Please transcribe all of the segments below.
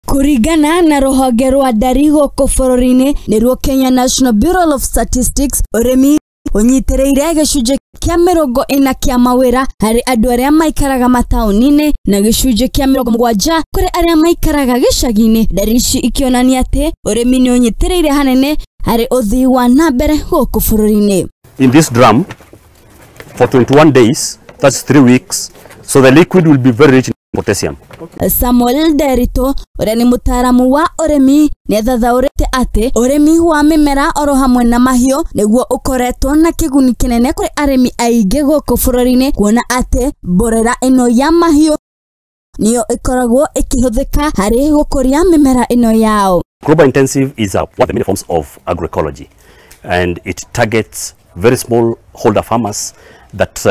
Kuringana na ruhonge rwa ndari guku Bururi-ini niruo Kenya National Bureau of Statistics, Urimi unyitirĩire gĩcunjĩ kĩa 40 kĩa mawĩra harĩ andũ arĩa maikaraga mataũni-inĩ na gĩcunjĩ kĩa 70 kũrĩ arĩa maikaraga gĩcagi-inĩ. Ndari ici ikionania atĩ ũrĩmi nĩ unyitirĩire hanene harĩ ũthii wa na mbere guku Bururi-ini. In this drum for 21 days, that's 3 weeks, so the liquid will be very rich in potassium. Samuel Derito, uria ni mutaaramu wa urimi, ni athathaurite ati urimi wa mimera oro hamwe na mahiu niguo ukoretwo na kiguni kinene kuri arimi aingi guku Bururi-ini, kuona ati borera ino ya mahiu niyo ikoragwo ikihuthika hari gukuria mimera ino yao. Global intensive is one of the many forms of agroecology, and it targets very small holder farmers that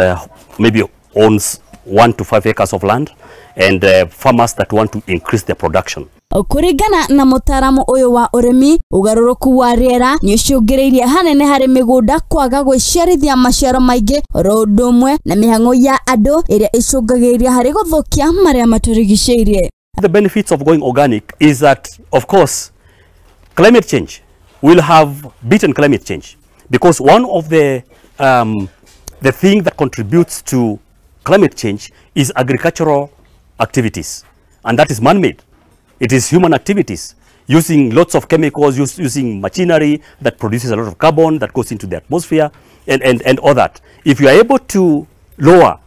maybe owns 1 to 5 acres of land, and farmers that want to increase their production. Kuringana na mutaaramu uyu wa urimi, ugaruruku wa riera ni ucungiriirie hanene hari migunda kwaga gwiciarithia maciaro maingi ro ndumwe na mihango ya andu iria icungagiriria hari guthukia maria maturigicĩirie. The benefits of going organic is that, of course, climate change will have beaten climate change, because one of the thing that contributes to climate change is agricultural activities, and that is man-made. It is human activities, using lots of chemicals, using machinery that produces a lot of carbon that goes into the atmosphere, and all that. If you are able to lower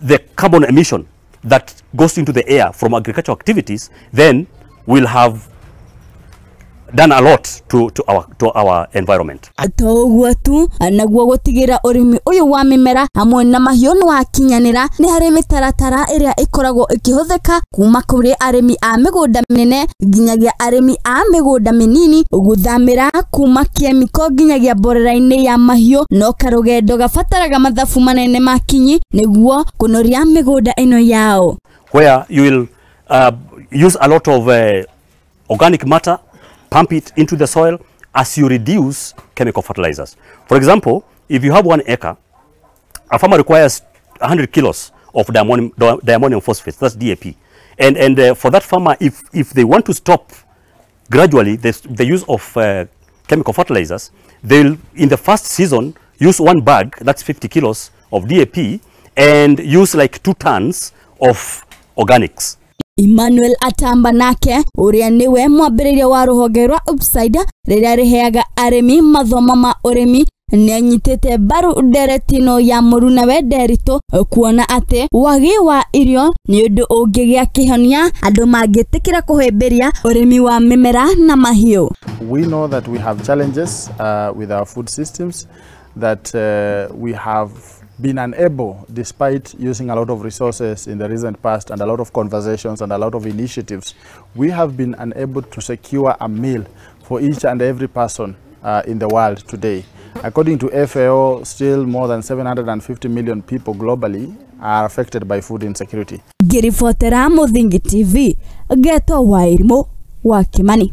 the carbon emission that goes into the air from agricultural activities, then we'll have done a lot to our environment. Atoguo tu naguo gutigira urimi uyu wa mimera hamwe na mahiu ni wakinyanira ni hari mitaratara iria ikoragwo ikihuthika kuma kuri arimi a migunda minene nginyagia arimi a migunda minini guthamira kuma chemical nginyagia borera-ini ya mahiu no karugendo gafataraga mathabu manene makinyi niguo kunoria migunda ino yao, where you will use a lot of organic matter, pump it into the soil as you reduce chemical fertilizers. For example, if you have 1 acre, a farmer requires 100 kilos of diammonium phosphate, that's DAP. And for that farmer, if they want to stop gradually the use of chemical fertilizers, they'll, in the first season, use 1 bag, that's 50 kilos of DAP, and use like 2 tons of organics. Emmanuel atamba nake uria niwe mwambiriria wa ruhonge rwa Upside riria riheaga arimi mathomo ma urimi ni anyitite baru nderetino ya muruna we Derito kuona ati wagi wa Irio ni undu ungigia kihonia andu mangitikira kuhimbiria urimi wa mimera na mahiu. We know that we have challenges with our food systems, that we have been unable, despite using a lot of resources in the recent past and a lot of conversations and a lot of initiatives, we have been unable to secure a meal for each and every person in the world today. According to FAO, still more than 750 million people globally are affected by food insecurity. Girifotera Muthingi TV, geto wairimu wa Kimani.